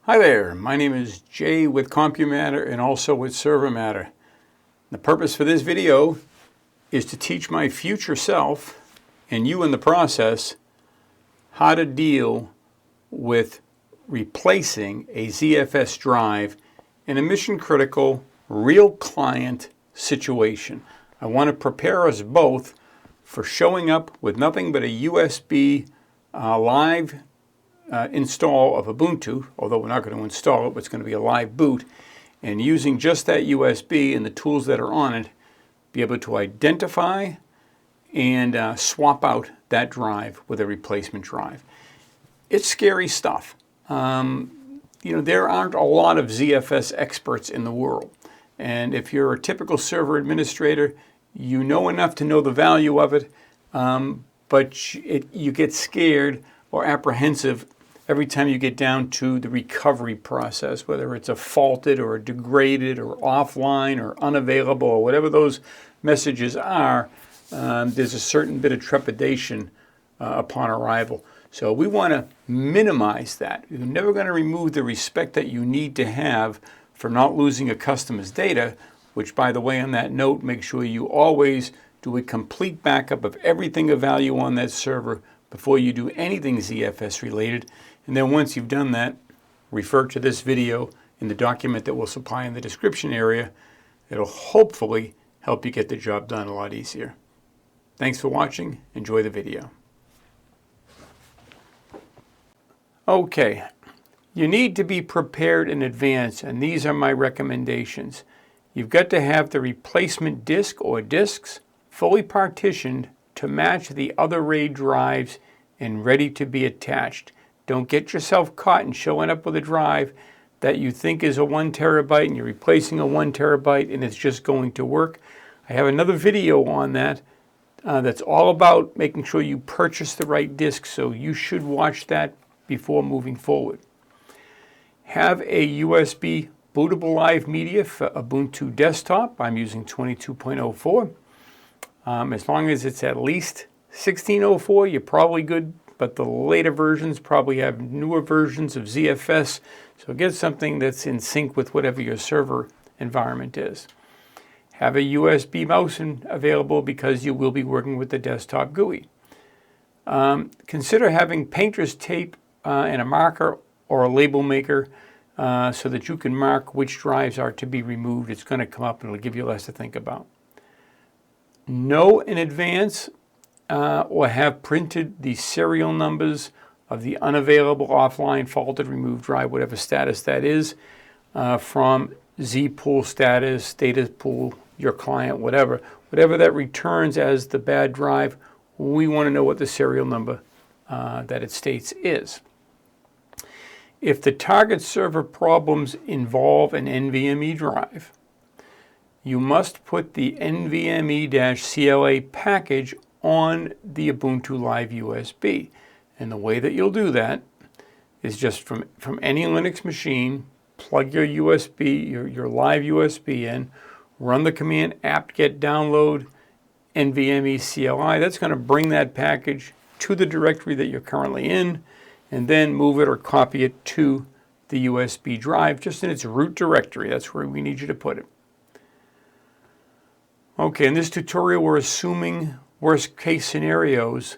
Hi there, my name is Jay with CompuMatter and also with ServerMatter. The purpose for this video is to teach my future self, and you in the process, how to deal with replacing a ZFS drive in a mission-critical, real client situation. I want to prepare us both for showing up with nothing but a USB live install of Ubuntu, although we're not going to install it, but it's going to be a live boot, and using just that USB and the tools that are on it, be able to identify and swap out that drive with a replacement drive. It's scary stuff. There aren't a lot of ZFS experts in the world, and if you're a typical server administrator, you know enough to know the value of it, but you get scared or apprehensive every time you get down to the recovery process, whether it's a faulted or a degraded or offline or unavailable or whatever those messages are, there's a certain bit of trepidation upon arrival. So we want to minimize that. You're never going to remove the respect that you need to have for not losing a customer's data, which, by the way, on that note, make sure you always do a complete backup of everything of value on that server before you do anything ZFS related. And then once you've done that, refer to this video in the document that we'll supply in the description area. It'll hopefully help you get the job done a lot easier. Thanks for watching. Enjoy the video. Okay, you need to be prepared in advance, and these are my recommendations. You've got to have the replacement disk or disks fully partitioned to match the other RAID drives and ready to be attached. Don't get yourself caught in showing up with a drive that you think is a 1 terabyte and you're replacing a 1 terabyte and it's just going to work. I have another video on that that's all about making sure you purchase the right disk, so you should watch that before moving forward. Have a USB bootable live media for Ubuntu Desktop. I'm using 22.04. As long as it's at least 1604, you're probably good, but the later versions probably have newer versions of ZFS, so get something that's in sync with whatever your server environment is. Have a USB mouse available because you will be working with the desktop GUI. Consider having painter's tape and a marker or a label maker so that you can mark which drives are to be removed. It's going to come up and it'll give you less to think about. Know in advance or have printed the serial numbers of the unavailable, offline, faulted, removed drive, whatever status that is, from zpool status, datapool, your client, whatever that returns as the bad drive. We want to know what the serial number that it states is. If the target server problems involve an NVMe drive, you must put the NVMe-CLA package on the Ubuntu Live USB. And the way that you'll do that is just from any Linux machine, plug your USB, your live USB in, run the command apt-get download NVMe-CLI. That's going to bring that package to the directory that you're currently in, and then move it or copy it to the USB drive, just in its root directory. That's where we need you to put it. Okay, in this tutorial, we're assuming worst case scenarios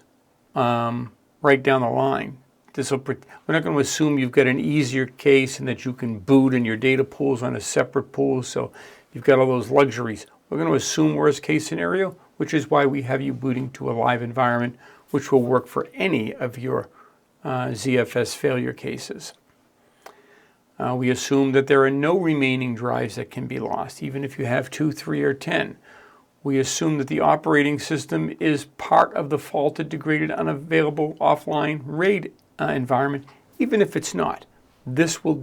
right down the line. We're not going to assume you've got an easier case and that you can boot and your data pool's on a separate pool, so you've got all those luxuries. We're going to assume worst case scenario, which is why we have you booting to a live environment, which will work for any of your ZFS failure cases. We assume that there are no remaining drives that can be lost, even if you have 2, 3, or 10. We assume that the operating system is part of the faulted, degraded, unavailable, offline RAID environment, even if it's not. This will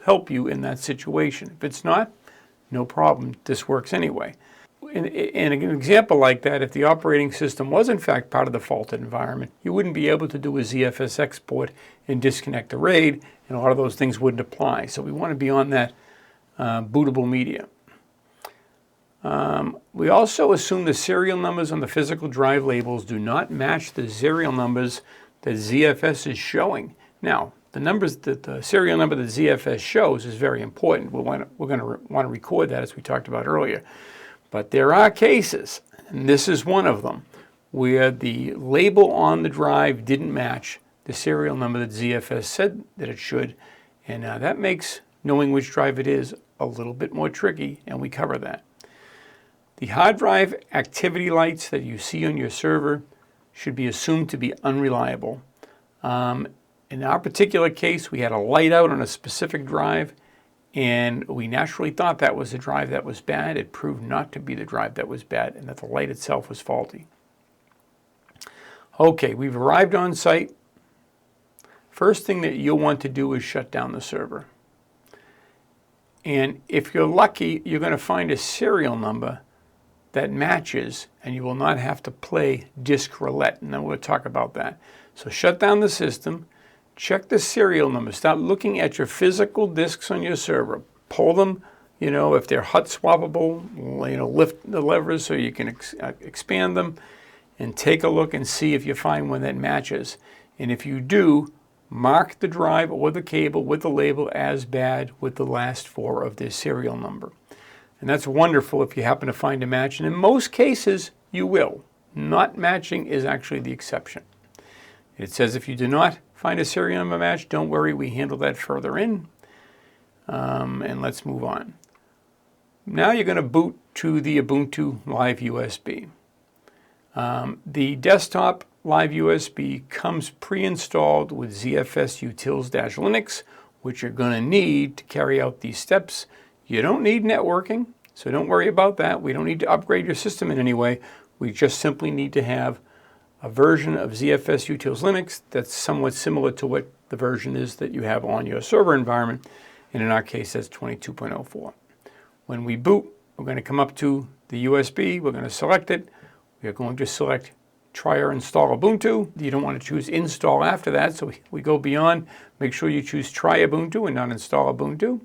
help you in that situation. If it's not, no problem. This works anyway. In an example like that, if the operating system was in fact part of the faulted environment, you wouldn't be able to do a ZFS export and disconnect the RAID, and a lot of those things wouldn't apply. So we want to be on that bootable media. We also assume the serial numbers on the physical drive labels do not match the serial numbers that ZFS is showing. Now, the numbers that the serial number that ZFS shows is very important. We're going to want to record that, as we talked about earlier. But there are cases, and this is one of them, where the label on the drive didn't match the serial number that ZFS said that it should, and that makes knowing which drive it is a little bit more tricky, and we cover that. The hard drive activity lights that you see on your server should be assumed to be unreliable. In our particular case, we had a light out on a specific drive, and we naturally thought that was the drive that was bad. It proved not to be the drive that was bad, and that the light itself was faulty. Okay, we've arrived on site. First thing that you'll want to do is shut down the server. And if you're lucky, you're going to find a serial number that matches, and you will not have to play disk roulette, and then we'll talk about that. So shut down the system, check the serial number, start looking at your physical disks on your server, pull them, if they're hot swappable, lift the levers so you can expand them, and take a look and see if you find one that matches. And if you do, mark the drive or the cable with the label as bad with the last 4 of their serial number. And that's wonderful if you happen to find a match, and in most cases you will. Not matching is actually the exception. It says if you do not find a serial number match, don't worry, we handle that further in. And let's move on. Now you're going to boot to the Ubuntu Live USB. The desktop Live USB comes pre-installed with ZFS Utils-Linux, which you're going to need to carry out these steps. You don't need networking, so don't worry about that. We don't need to upgrade your system in any way. We just simply need to have a version of ZFS Utils-Linux that's somewhat similar to what the version is that you have on your server environment, and in our case that's 22.04. When we boot, we're going to come up to the USB, we're going to select it, we're going to select Try or Install Ubuntu. You don't want to choose Install after that, so we go beyond. Make sure you choose Try Ubuntu and not Install Ubuntu.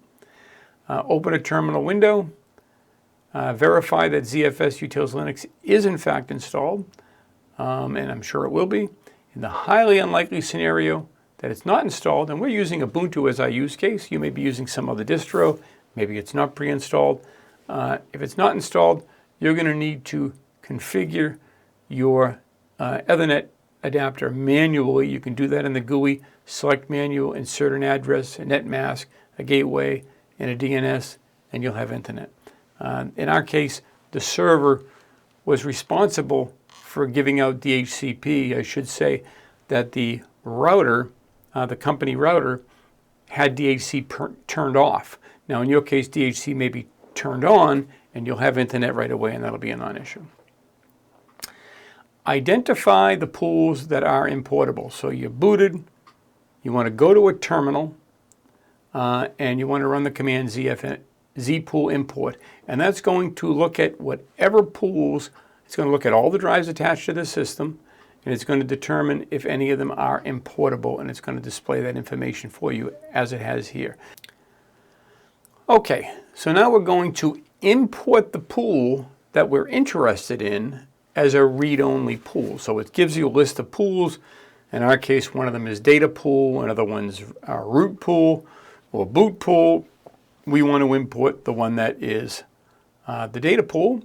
Open a terminal window, verify that ZFS Utils-Linux is in fact installed, and I'm sure it will be. In the highly unlikely scenario that it's not installed, and we're using Ubuntu as our use case, you may be using some other distro, maybe it's not pre-installed. If it's not installed, you're going to need to configure your Ethernet adapter manually. You can do that in the GUI, select manual, insert an address, a net mask, a gateway, and a DNS, and you'll have internet. In our case, the server was responsible for giving out DHCP. I should say that the router, the company router, had DHCP turned off. Now in your case, DHCP may be turned on, and you'll have internet right away, and that'll be a non-issue. Identify the pools that are importable. So you're booted, you want to go to a terminal, and you want to run the command zpool import. And that's going to look at whatever pools, it's going to look at all the drives attached to the system, and it's going to determine if any of them are importable, and it's going to display that information for you as it has here. Okay, so now we're going to import the pool that we're interested in as a read-only pool. So it gives you a list of pools. In our case, one of them is datapool, another one's root pool or boot pool. We want to import the one that is the datapool,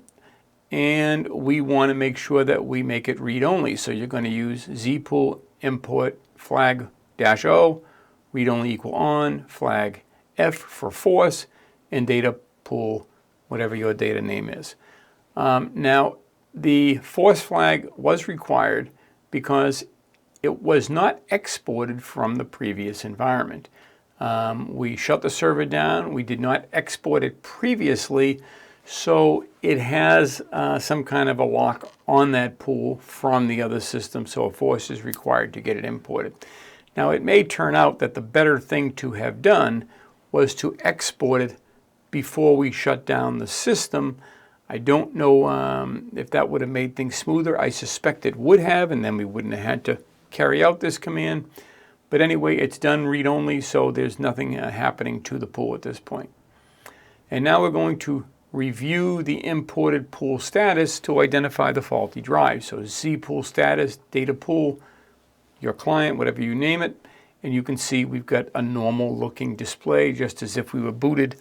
and we want to make sure that we make it read-only. So you're going to use zpool import flag -o, read-only equal on, flag F for force, and datapool, whatever your data name is. Now, the force flag was required because it was not exported from the previous environment. We shut the server down. We did not export it previously, so it has some kind of a lock on that pool from the other system, so a force is required to get it imported. Now, it may turn out that the better thing to have done was to export it before we shut down the system. I don't know if that would have made things smoother. I suspect it would have, and then we wouldn't have had to carry out this command. But anyway, it's done read-only, so there's nothing happening to the pool at this point. And now we're going to review the imported pool status to identify the faulty drive. So zpool status, datapool, your client, whatever you name it, and you can see we've got a normal looking display, just as if we were booted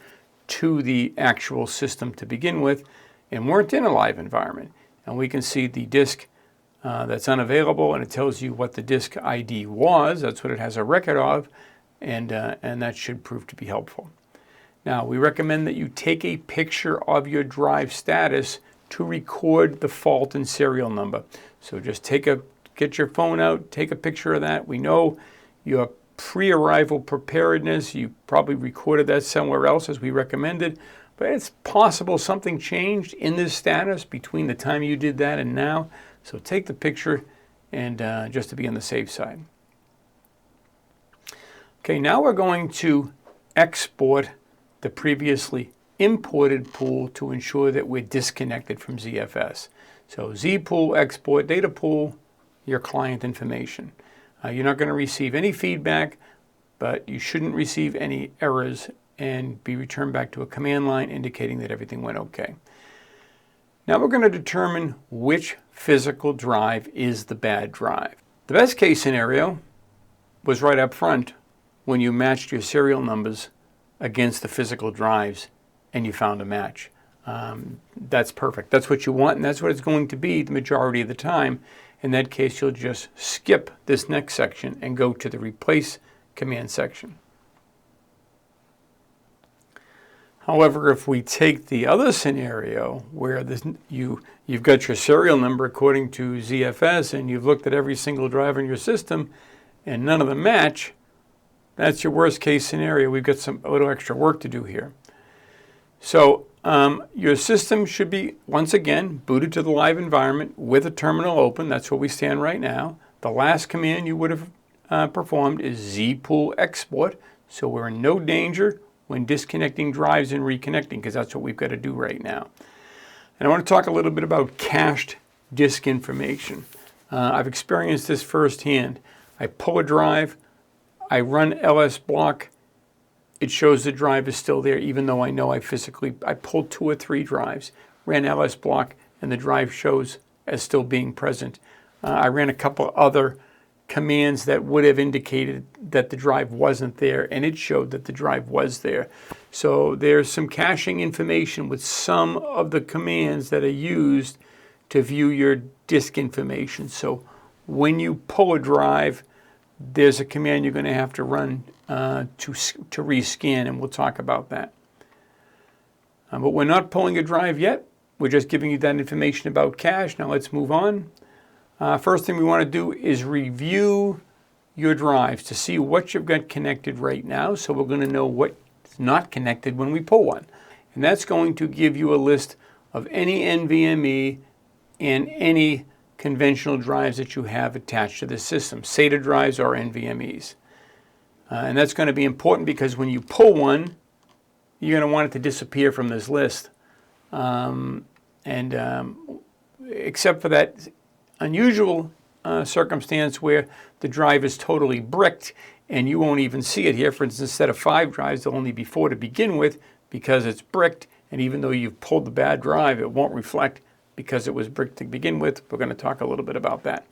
to the actual system to begin with and weren't in a live environment. And we can see the disk that's unavailable, and it tells you what the disk ID was. That's what it has a record of, and that should prove to be helpful. Now, we recommend that you take a picture of your drive status to record the fault and serial number. So just get your phone out, take a picture of that. We know your pre-arrival preparedness, you probably recorded that somewhere else as we recommended, but it's possible something changed in this status between the time you did that and now. So take the picture, and just to be on the safe side. Okay, now we're going to export the previously imported pool to ensure that we're disconnected from ZFS. So zpool export data pool, your client information. You're not going to receive any feedback, but you shouldn't receive any errors and be returned back to a command line indicating that everything went okay. Now we're going to determine which physical drive is the bad drive. The best case scenario was right up front when you matched your serial numbers against the physical drives and you found a match. That's perfect. That's what you want, and that's what it's going to be the majority of the time. In that case, you'll just skip this next section and go to the replace command section. However, if we take the other scenario where you've got your serial number according to ZFS and you've looked at every single drive in your system and none of them match, that's your worst case scenario. We've got a little extra work to do here. So your system should be, once again, booted to the live environment with a terminal open. That's where we stand right now. The last command you would have performed is zpool export. So we're in no danger when disconnecting drives and reconnecting, because that's what we've got to do right now. And I want to talk a little bit about cached disk information. I've experienced this firsthand. I pull a drive, I run ls-block, it shows the drive is still there, even though I know I pulled 2 or 3 drives, ran ls-block, and the drive shows as still being present. I ran a couple other commands that would have indicated that the drive wasn't there, and it showed that the drive was there. So there's some caching information with some of the commands that are used to view your disk information. So when you pull a drive, there's a command you're going to have to run to rescan, and we'll talk about that. But we're not pulling a drive yet. We're just giving you that information about cache. Now let's move on. First thing we want to do is review your drives to see what you've got connected right now, so we're going to know what's not connected when we pull one. And that's going to give you a list of any NVMe and any conventional drives that you have attached to the system, SATA drives or NVMe's. And that's going to be important because when you pull one, you're going to want it to disappear from this list. Except for that unusual circumstance where the drive is totally bricked and you won't even see it here. For instance, instead of 5 drives, there'll only be 4 to begin with because it's bricked, and even though you've pulled the bad drive, it won't reflect because it was bricked to begin with. We're going to talk a little bit about that.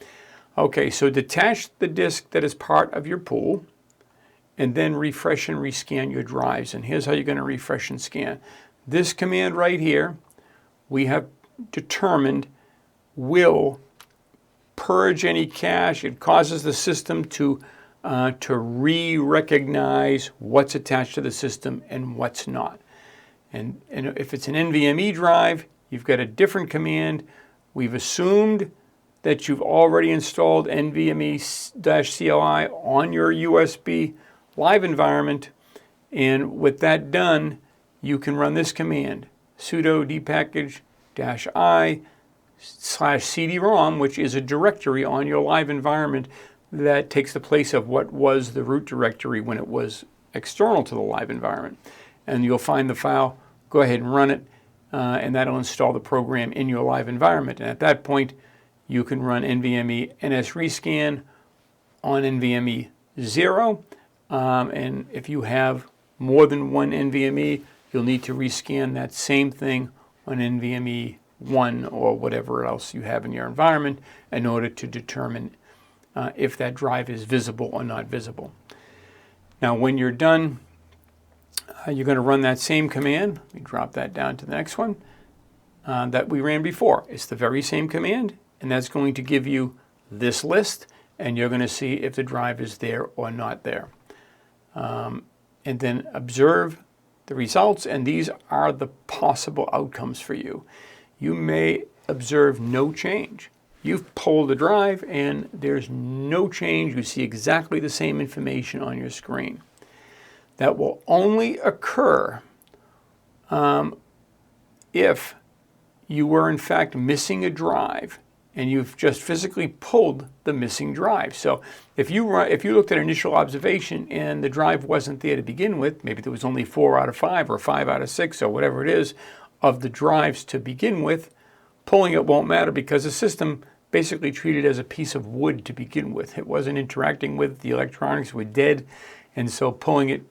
Okay, so detach the disk that is part of your pool and then refresh and rescan your drives. And here's how you're going to refresh and scan. This command right here, we have determined will purge any cache. It causes the system to re-recognize what's attached to the system and what's not. And if it's an NVMe drive, you've got a different command. We've assumed that you've already installed NVMe-CLI on your USB live environment. And with that done, you can run this command, sudo dpackage-i/cd-rom, which is a directory on your live environment that takes the place of what was the root directory when it was external to the live environment. And you'll find the file, go ahead and run it, and that'll install the program in your live environment. And at that point, you can run NVMe NSRescan on NVMe 0. And if you have more than one NVMe, you'll need to rescan that same thing on NVMe 1 or whatever else you have in your environment in order to determine if that drive is visible or not visible. Now when you're done, you're going to run that same command. Let me drop that down to the next one that we ran before. It's the very same command, and that's going to give you this list, and you're going to see if the drive is there or not there. And then observe the results, and these are the possible outcomes for you. You may observe no change. You've pulled the drive and there's no change. You see exactly the same information on your screen. That will only occur if you were in fact missing a drive and you've just physically pulled the missing drive. So if you looked at initial observation and the drive wasn't there to begin with, maybe there was only 4 out of 5 or 5 out of 6 or whatever it is of the drives to begin with, pulling it won't matter because the system basically treated it as a piece of wood to begin with. It wasn't interacting with the electronics, were dead, and so pulling it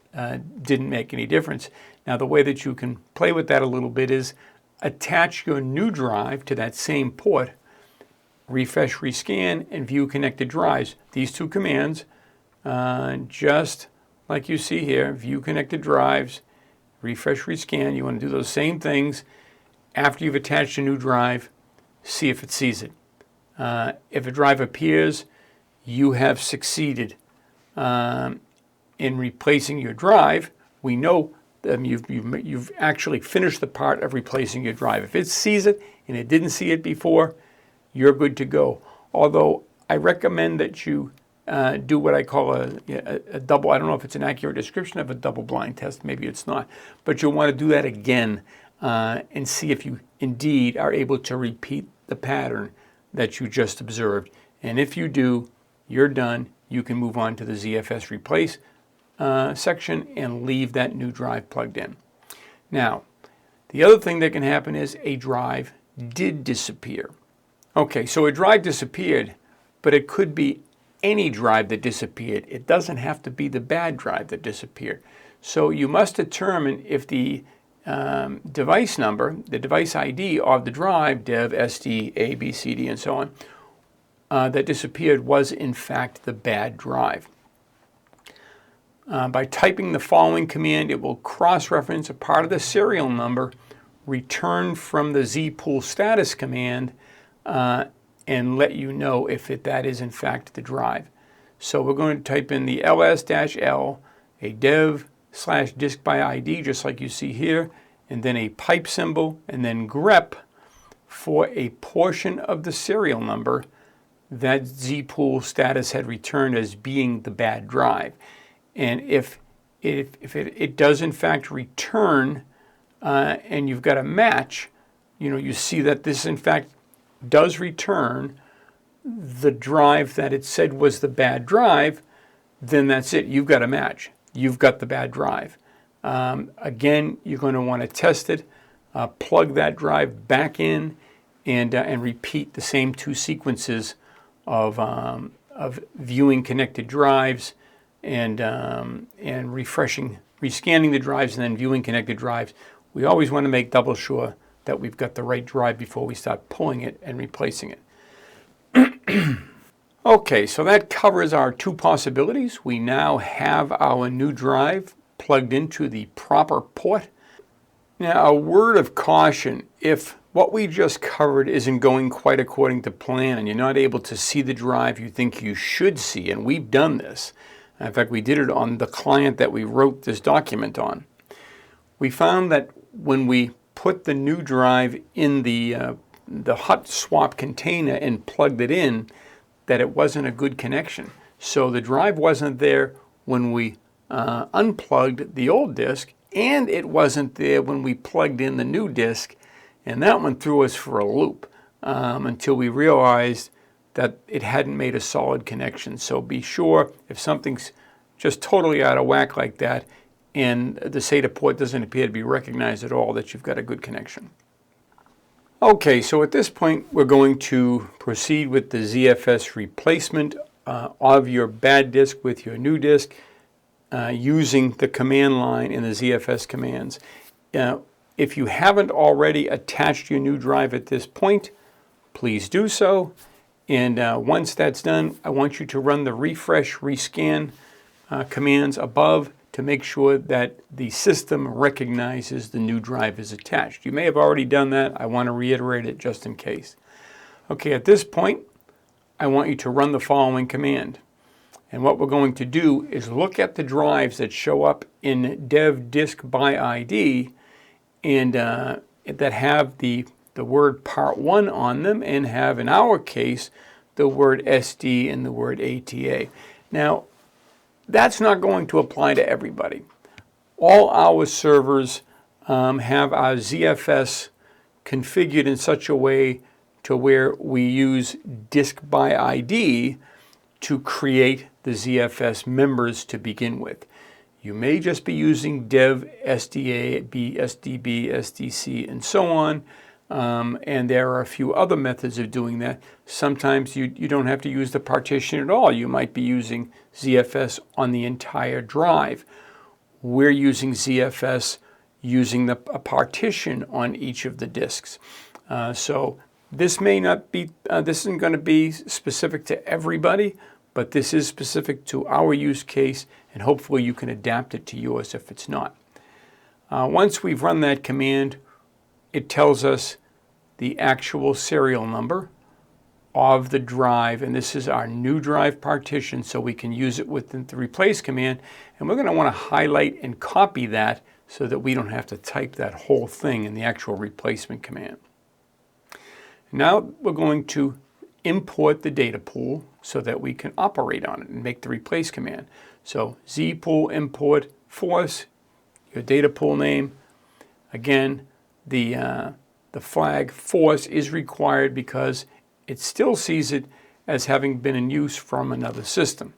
didn't make any difference. Now the way that you can play with that a little bit is attach your new drive to that same port, refresh, rescan, and view connected drives. These two commands, just like you see here, view connected drives, refresh, rescan. You want to do those same things after you've attached a new drive. See if it sees it. If a drive appears, you have succeeded in replacing your drive. We know that you've actually finished the part of replacing your drive. If it sees it and it didn't see it before, you're good to go. Although I recommend that you do what I call a double, I don't know if it's an accurate description of a double blind test, maybe it's not, but you'll want to do that again and see if you indeed are able to repeat the pattern that you just observed. And if you do, you're done. You can move on to the ZFS replace section and leave that new drive plugged in. Now, the other thing that can happen is a drive did disappear. Okay, so a drive disappeared, but it could be any drive that disappeared. It doesn't have to be the bad drive that disappeared. So you must determine if the device number, the device ID of the drive, dev, SD, A, B, C, D, and so on, that disappeared was in fact the bad drive. By typing the following command, it will cross-reference a part of the serial number returned from the zpool status command and let you know if that is in fact the drive. So we're going to type in the ls-l, a dev/disk by ID, just like you see here, and then a pipe symbol, and then grep for a portion of the serial number that zpool status had returned as being the bad drive. And if it does in fact return and you've got a match, you see that this in fact does return the drive that it said was the bad drive, then that's it. You've got a match. You've got the bad drive. Again, you're going to want to test it, plug that drive back in, and repeat the same two sequences of viewing connected drives and refreshing, rescanning the drives, and then viewing connected drives. We always want to make double sure that we've got the right drive before we start pulling it and replacing it. Okay, so that covers our two possibilities. We now have our new drive plugged into the proper port. Now, a word of caution: if what we just covered isn't going quite according to plan and you're not able to see the drive you think you should see, and we've done this. In fact, we did it on the client that we wrote this document on. We found that when we put the new drive in the hot swap container and plugged it in, that it wasn't a good connection. So the drive wasn't there when we unplugged the old disk, and it wasn't there when we plugged in the new disk, and that one threw us for a loop until we realized that it hadn't made a solid connection. So be sure, if something's just totally out of whack like that and the SATA port doesn't appear to be recognized at all, that you've got a good connection. Okay, so at this point we're going to proceed with the ZFS replacement of your bad disk with your new disk using the command line in the ZFS commands. If you haven't already attached your new drive at this point, please do so. And once that's done, I want you to run the refresh rescan commands above to make sure that the system recognizes the new drive is attached. You may have already done that. I want to reiterate it just in case. Okay, at this point, I want you to run the following command. And what we're going to do is look at the drives that show up in dev disk by ID and that have the word part 1 on them and have, in our case, the word SD and the word ATA. Now, that's not going to apply to everybody. All our servers have our ZFS configured in such a way to where we use disk by ID to create the ZFS members to begin with. You may just be using dev SDA, SDB, SDC, and so on. And there are a few other methods of doing that. Sometimes you don't have to use the partition at all. You might be using ZFS on the entire drive. We're using ZFS using a partition on each of the disks. So this may not be, this isn't going to be specific to everybody, but this is specific to our use case, and hopefully you can adapt it to yours if it's not. Once we've run that command, it tells us the actual serial number of the drive, and this is our new drive partition, so we can use it with the replace command, and we're going to want to highlight and copy that so that we don't have to type that whole thing in the actual replacement command. Now we're going to import the data pool so that we can operate on it and make the replace command. So zpool import force, your data pool name. Again, the flag force is required because it still sees it as having been in use from another system.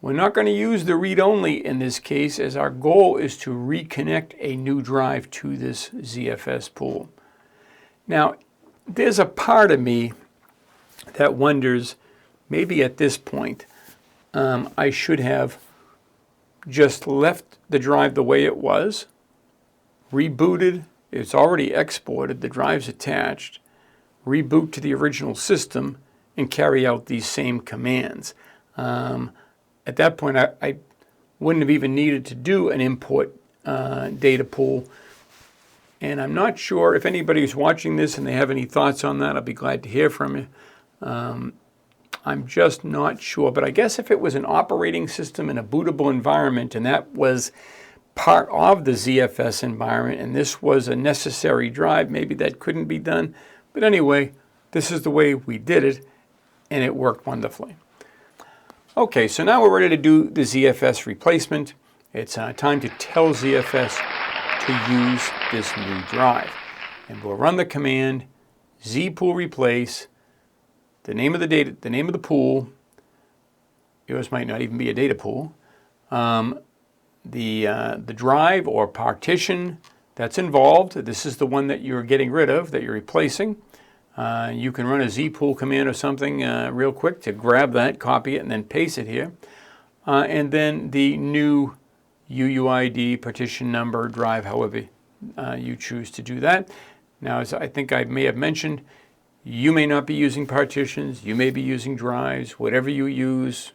We're not going to use the read-only in this case, as our goal is to reconnect a new drive to this ZFS pool. Now, there's a part of me that wonders, maybe at this point, I should have just left the drive the way it was, rebooted, it's already exported, the drive's attached, reboot to the original system, and carry out these same commands. At that point, I wouldn't have even needed to do an import data pool. And I'm not sure if anybody who's watching this and they have any thoughts on that, I'll be glad to hear from you. I'm just not sure. But I guess if it was an operating system in a bootable environment and that was part of the ZFS environment and this was a necessary drive, maybe that couldn't be done. But anyway, this is the way we did it, and it worked wonderfully. Okay, so now we're ready to do the ZFS replacement. It's time to tell ZFS to use this new drive. And we'll run the command zpool replace, the name of the data, the name of the pool. Yours might not even be a data pool. The drive or partition that's involved. This is the one that you're getting rid of, that you're replacing. You can run a zpool command or something real quick to grab that, copy it, and then paste it here. And then the new UUID, partition number, drive, however you choose to do that. Now, as I think I may have mentioned, you may not be using partitions, you may be using drives, whatever you use,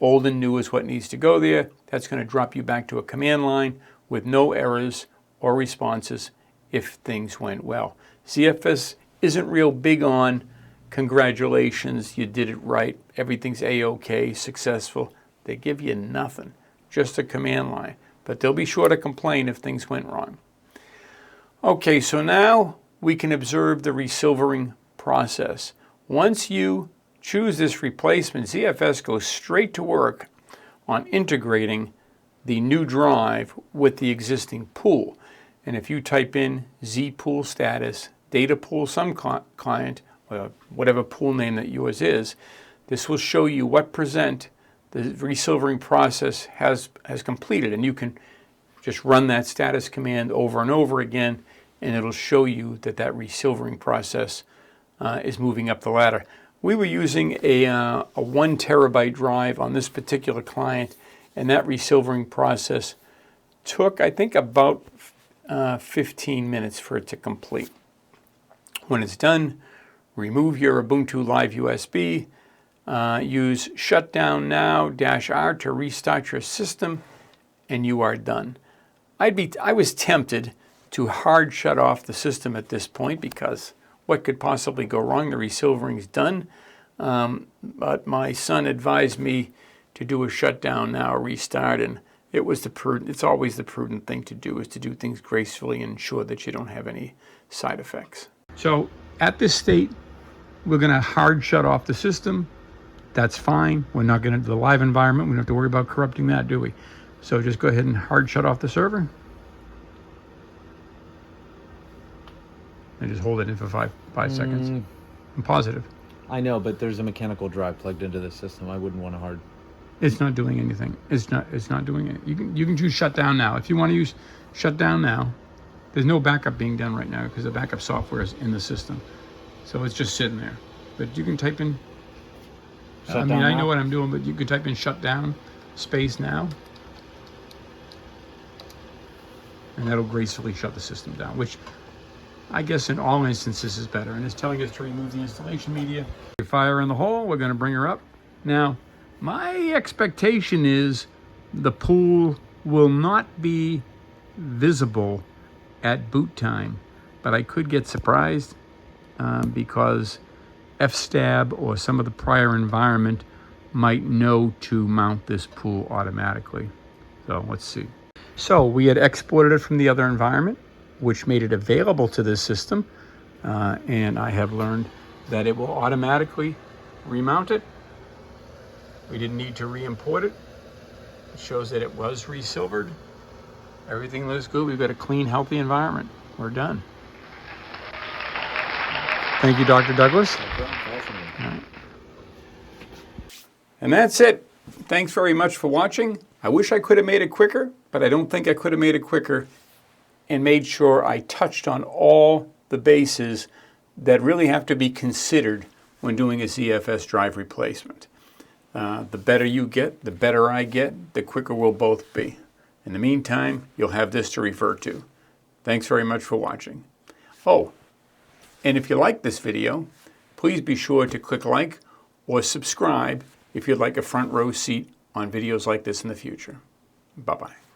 old and new is what needs to go there. That's going to drop you back to a command line with no errors or responses if things went well. ZFS isn't real big on congratulations, you did it right, everything's A-OK, successful. They give you nothing, just a command line. But they'll be sure to complain if things went wrong. Okay, so now we can observe the resilvering process. Once you choose this replacement, ZFS goes straight to work on integrating the new drive with the existing pool. And if you type in zpool status, data pool some client, whatever pool name that yours is, this will show you what percent the resilvering process has completed. And you can just run that status command over and over again, and it'll show you that that resilvering process is moving up the ladder. We were using a 1 terabyte drive on this particular client, and that resilvering process took, I think, about 15 minutes for it to complete. When it's done, remove your Ubuntu Live USB, use Shutdown Now -R to restart your system, and you are done. I was tempted to hard shut off the system at this point because what could possibly go wrong? The resilvering's done, but my son advised me to do a Shutdown Now restart, and it's always the prudent thing to do, is to do things gracefully and ensure that you don't have any side effects. So at this state, we're going to hard shut off the system. That's fine. We're not going to the live environment. We don't have to worry about corrupting that, do we? So just go ahead and hard shut off the server. And just hold it in for five seconds. I'm positive. I know, but there's a mechanical drive plugged into the system. I wouldn't want to hard. It's not doing anything. It's not doing it. You can choose Shutdown Now. If you want to use Shutdown Now, there's no backup being done right now because the backup software is in the system. So it's just sitting there. But you can type in, I know what I'm doing, but you can type in Shutdown space Now. And that'll gracefully shut the system down, which I guess in all instances is better. And it's telling us to remove the installation media. Fire in the hole, we're going to bring her up. Now, my expectation is the pool will not be visible at boot time, but I could get surprised because FSTAB or some of the prior environment might know to mount this pool automatically. So let's see. So we had exported it from the other environment, which made it available to this system, and I have learned that it will automatically remount it. We didn't need to re-import it. It shows that it was resilvered. Everything looks good. We've got a clean, healthy environment. We're done. Thank you, Dr. Douglas. Right. And that's it. Thanks very much for watching. I wish I could have made it quicker, but I don't think I could have made it quicker and made sure I touched on all the bases that really have to be considered when doing a ZFS drive replacement. The better you get, the better I get, the quicker we'll both be. In the meantime, you'll have this to refer to. Thanks very much for watching. Oh, and if you like this video, please be sure to click like or subscribe if you'd like a front row seat on videos like this in the future. Bye-bye.